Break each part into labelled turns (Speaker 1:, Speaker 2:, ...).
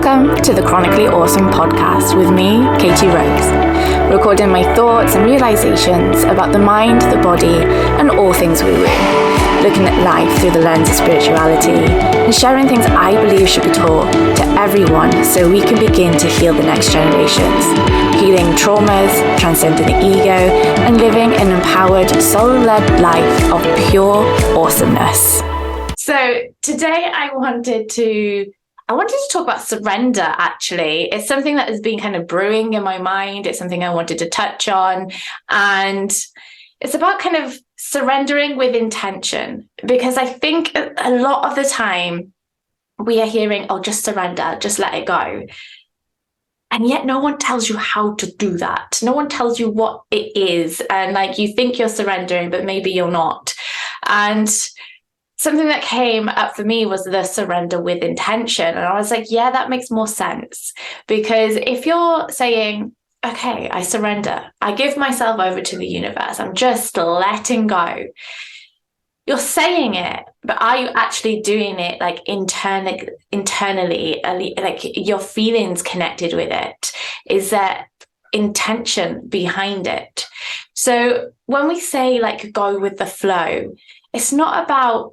Speaker 1: Welcome to the Chronically Awesome Podcast with me, Katie Rose, recording my thoughts and realizations about the mind, the body, and all things woo-woo, looking at life through the lens of spirituality and sharing things I believe should be taught to everyone so we can begin to heal the next generations, healing traumas, transcending the ego, and living an empowered, soul-led life of pure awesomeness. So today I wanted to talk about surrender, actually. It's something that has been kind of brewing in my mind. It's something I wanted to touch on. And it's about kind of surrendering with intention, because I think a lot of the time we are hearing, oh, just surrender, just let it go. And yet no one tells you how to do that. No one tells you what it is. And like, you think you're surrendering, but maybe you're not. And something that came up for me was the surrender with intention. And I was like, yeah, that makes more sense. Because if you're saying, okay, I surrender, I give myself over to the universe, I'm just letting go. You're saying it, but are you actually doing it like internally, like your feelings connected with it? Is there intention behind it? So when we say like go with the flow, it's not about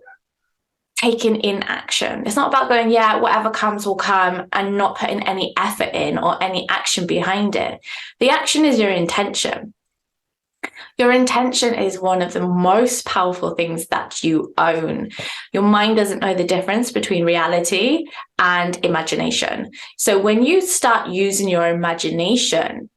Speaker 1: taking in action. It's not about going, yeah, whatever comes will come, and not putting any effort in or any action behind it. The action is your intention. Your intention is one of the most powerful things that you own. Your mind doesn't know the difference between reality and imagination. So when you start using your imagination,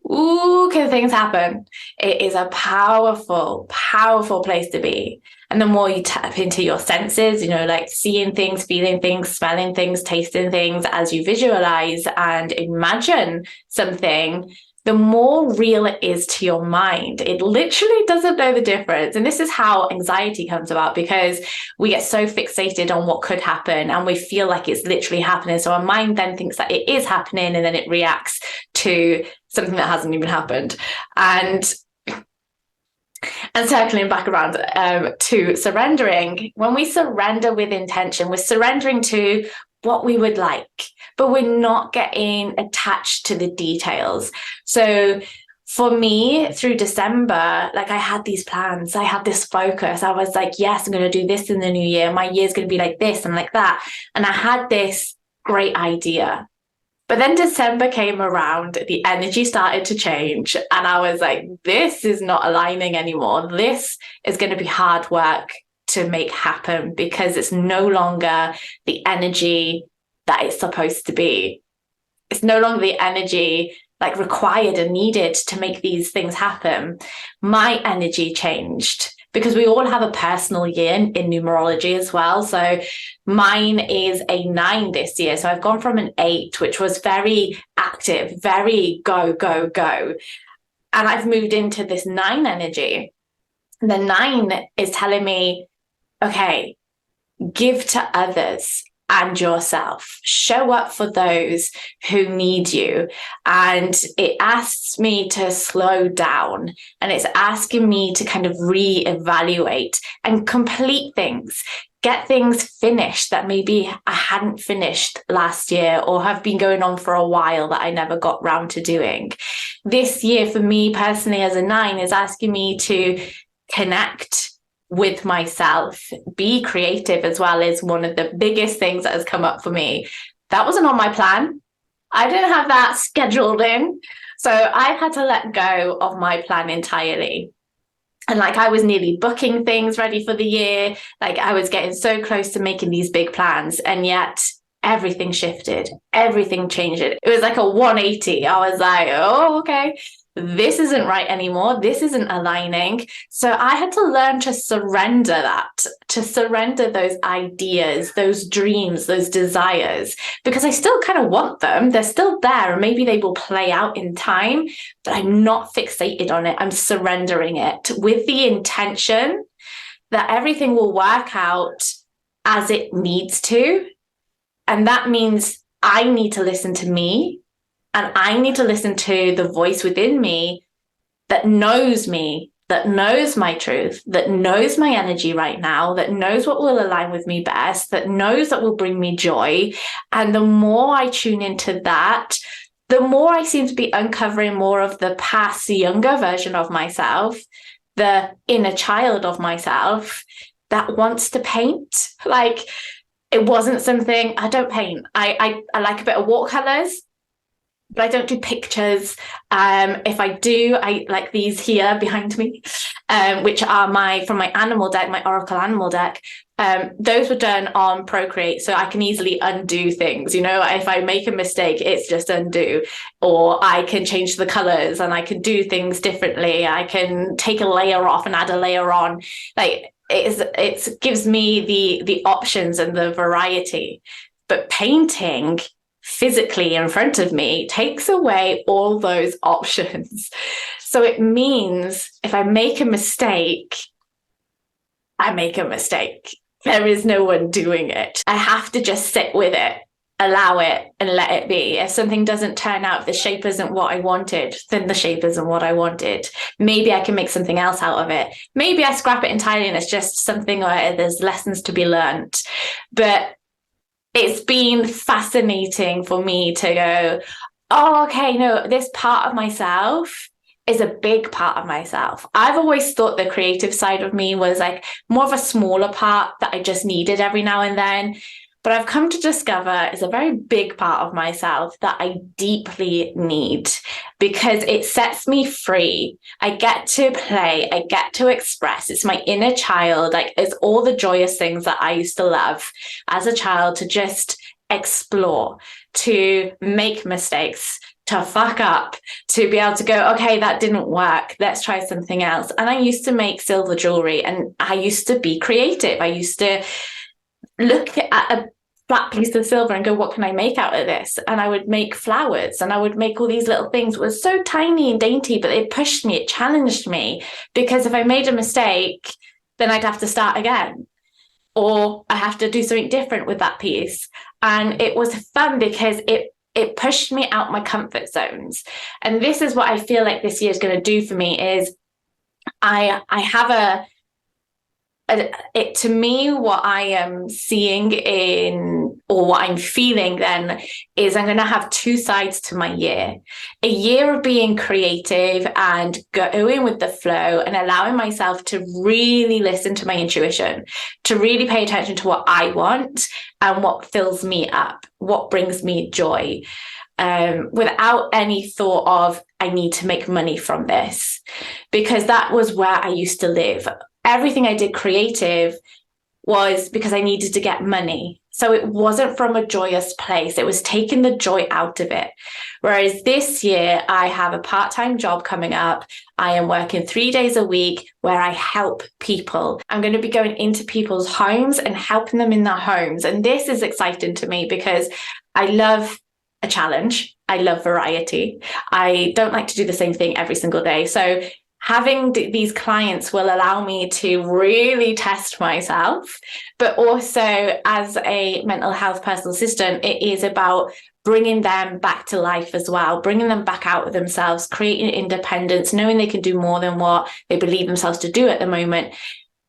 Speaker 1: can things happen? It is a powerful, powerful place to be. And the more you tap into your senses, like seeing things, feeling things, smelling things, tasting things, as you visualize and imagine something, the more real it is to your mind. It literally doesn't know the difference. And this is how anxiety comes about, because we get so fixated on what could happen and we feel like it's literally happening. So our mind then thinks that it is happening, and then it reacts to something that hasn't even happened. And circling back around to surrendering, when we surrender with intention, we're surrendering to what we would like, but we're not getting attached to the details. So for me, through December, like I had these plans, I had this focus. I was like, yes, I'm going to do this in the new year. My year's going to be like this and like that. And I had this great idea. But then December came around, the energy started to change, and I was like, this is not aligning anymore. This is going to be hard work to make happen, because it's no longer the energy that it's supposed to be. It's no longer the energy like required and needed to make these things happen. My energy changed, because we all have a personal year in numerology as well. So mine is a 9 this year. So I've gone from an 8, which was very active, very go, go, go. And I've moved into this 9 energy. The 9 is telling me, okay, give to others and yourself. Show up for those who need you. And it asks me to slow down, and it's asking me to kind of reevaluate and complete things, get things finished that maybe I hadn't finished last year or have been going on for a while that I never got round to doing. This year for me personally as a 9 is asking me to connect with myself, be creative as well, is one of the biggest things that has come up for me. That wasn't on my plan. I didn't have that scheduled in. So I've had to let go of my plan entirely. And like I was nearly booking things ready for the year. Like I was getting so close to making these big plans, and yet everything shifted, everything changed. It was like a 180. I was like, oh, okay. This isn't right anymore. This isn't aligning. So I had to learn to surrender that, to surrender those ideas, those dreams, those desires, because I still kind of want them. They're still there, and maybe they will play out in time, but I'm not fixated on it. I'm surrendering it with the intention that everything will work out as it needs to. And that means I need to listen to me. And I need to listen to the voice within me that knows me that knows my truth, that knows my energy right now, that knows what will align with me best, that knows that will bring me joy. And the more I tune into that, the more I seem to be uncovering more of the past, younger version of myself, the inner child of myself that wants to paint. Like, it wasn't something, I don't paint. I like a bit of watercolors, but I don't do pictures. If I do, I like these here behind me, which are from my animal deck, my Oracle animal deck. Those were done on Procreate, so I can easily undo things. You know, if I make a mistake, it's just undo, or I can change the colors and I can do things differently. I can take a layer off and add a layer on. Like, it gives me the options and the variety. But painting physically in front of me takes away all those options. So it means if I make a mistake, I make a mistake. There is no one doing it. I have to just sit with it, allow it, and let it be. If something doesn't turn out, if the shape isn't what I wanted, then the shape isn't what I wanted. Maybe I can make something else out of it. Maybe I scrap it entirely and it's just something where there's lessons to be learned. But it's been fascinating for me to go, oh, okay, no, this part of myself is a big part of myself. I've always thought the creative side of me was like more of a smaller part that I just needed every now and then. But I've come to discover is a very big part of myself that I deeply need, because it sets me free. I get to play, I get to express. It's my inner child. Like, it's all the joyous things that I used to love as a child, to just explore, to make mistakes, to fuck up, to be able to go, okay, that didn't work, let's try something else. And I used to make silver jewelry, and I used to be creative. I used to look at a flat piece of silver and go, what can I make out of this? And I would make flowers, and I would make all these little things. It was so tiny and dainty, but it pushed me, it challenged me, because if I made a mistake, then I'd have to start again, or I have to do something different with that piece. And it was fun because it pushed me out my comfort zones. And this is what I feel like this year is going to do for me is I have to me, what I am seeing or what I'm feeling then is I'm going to have two sides to my year. A year of being creative and going with the flow and allowing myself to really listen to my intuition, to really pay attention to what I want and what fills me up, what brings me joy, without any thought of, I need to make money from this, because that was where I used to live. Everything I did creative was because I needed to get money. So it wasn't from a joyous place. It was taking the joy out of it. Whereas this year, I have a part-time job coming up. I am working 3 days a week where I help people. I'm going to be going into people's homes and helping them in their homes. And this is exciting to me because I love a challenge. I love variety. I don't like to do the same thing every single day. So having these clients will allow me to really test myself, but also as a mental health personal assistant, it is about bringing them back to life as well, bringing them back out of themselves, creating independence, knowing they can do more than what they believe themselves to do at the moment.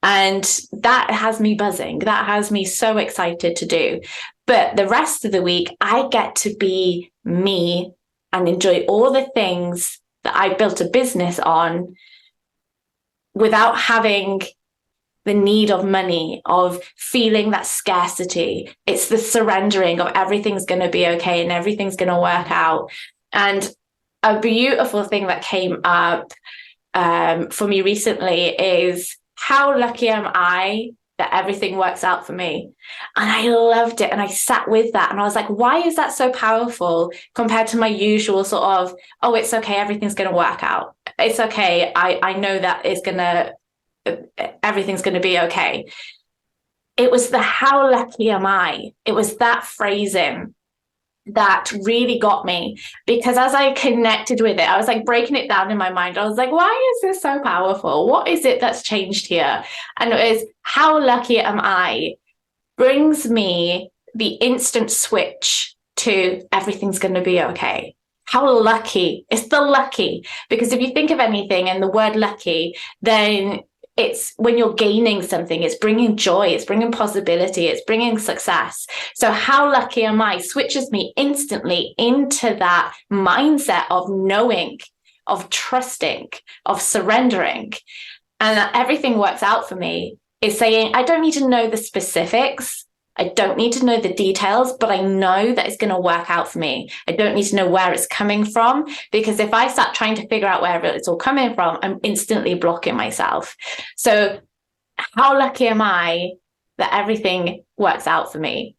Speaker 1: And that has me buzzing. That has me so excited to do. But the rest of the week, I get to be me and enjoy all the things that I built a business on without having the need of money, of feeling that scarcity. It's the surrendering of everything's going to be okay and everything's going to work out. And a beautiful thing that came up for me recently is how lucky am I that everything works out for me. And I loved it. And I sat with that and I was like, why is that so powerful compared to my usual sort of, oh, it's okay, everything's going to work out. It's okay. I know that everything's going to be okay. It was the how lucky am I? It was that phrasing that really got me, because as I connected with it, I was like breaking it down in my mind. I was like, why is this so powerful? What is it that's changed here? And it was how lucky am I brings me the instant switch to everything's going to be okay. How lucky. It's the lucky. Because if you think of anything and the word lucky, then it's when you're gaining something, it's bringing joy, it's bringing possibility, it's bringing success. So how lucky am I switches me instantly into that mindset of knowing, of trusting, of surrendering. And everything works out for me. Is saying, I don't need to know the specifics. I don't need to know the details, but I know that it's going to work out for me. I don't need to know where it's coming from, because if I start trying to figure out where it's all coming from, I'm instantly blocking myself. So how lucky am I that everything works out for me?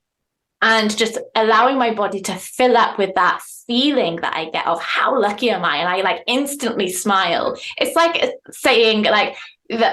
Speaker 1: And just allowing my body to fill up with that feeling that I get of how lucky am I? And I like instantly smile. It's like saying like that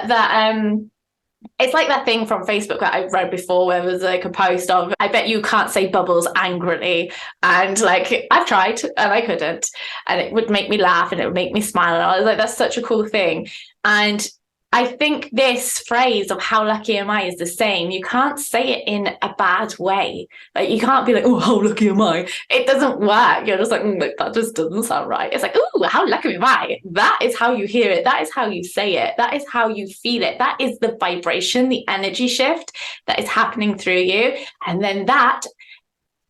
Speaker 1: it's like that thing from Facebook that I've read before where there was like a post of, I bet you can't say bubbles angrily. And like, I've tried and I couldn't. And it would make me laugh and it would make me smile. And I was like, that's such a cool thing. And I think this phrase of how lucky am I is the same. You can't say it in a bad way. Like you can't be like, oh, how lucky am I? It doesn't work. You're just like, that just doesn't sound right. It's like, oh, how lucky am I? That is how you hear it. That is how you say it. That is how you feel it. That is the vibration, the energy shift that is happening through you. And then that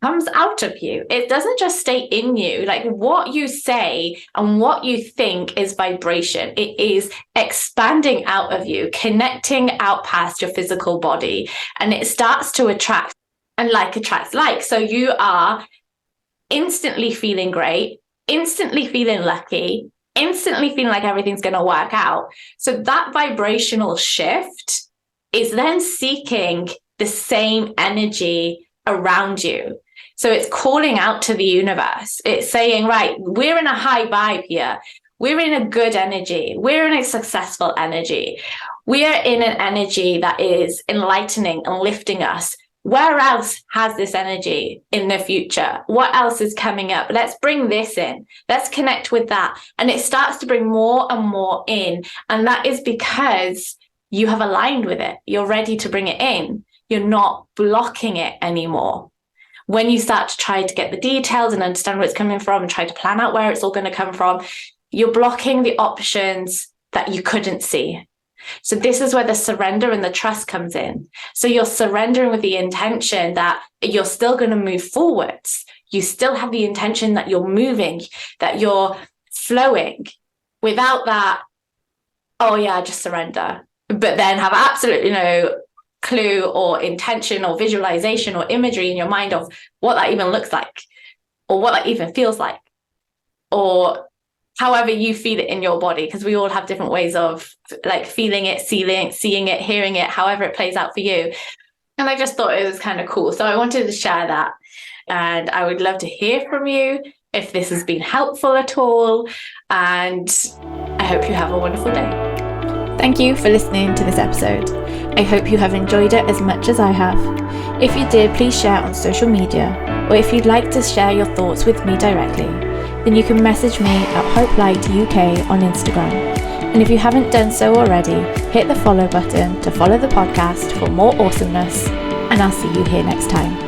Speaker 1: comes out of you. It doesn't just stay in you. Like what you say and what you think is vibration. It is expanding out of you, connecting out past your physical body, and it starts to attract, and like attracts like. So you are instantly feeling great, instantly feeling lucky, instantly feeling like everything's going to work out. So that vibrational shift is then seeking the same energy around you. So it's calling out to the universe. It's saying, right, we're in a high vibe here. We're in a good energy. We're in a successful energy. We are in an energy that is enlightening and lifting us. Where else has this energy in the future? What else is coming up? Let's bring this in. Let's connect with that. And it starts to bring more and more in. And that is because you have aligned with it. You're ready to bring it in. You're not blocking it anymore. When you start to try to get the details and understand where it's coming from and try to plan out where it's all going to come from, you're blocking the options that you couldn't see. So this is where the surrender and the trust comes in. So you're surrendering with the intention that you're still going to move forwards. You still have the intention that you're moving, that you're flowing, without that, oh yeah, just surrender. But then have absolutely no clue or intention or visualization or imagery in your mind of what that even looks like, or what that even feels like, or however you feel it in your body, because we all have different ways of like feeling it, seeing it, hearing it, however it plays out for you. And I just thought it was kind of cool. So I wanted to share that. And I would love to hear from you if this has been helpful at all. And I hope you have a wonderful day. Thank you for listening to this episode. I hope you have enjoyed it as much as I have. If you did, please share on social media, or if you'd like to share your thoughts with me directly, then you can message me at HopeLightUK on Instagram. And if you haven't done so already, hit the follow button to follow the podcast for more awesomeness, and I'll see you here next time.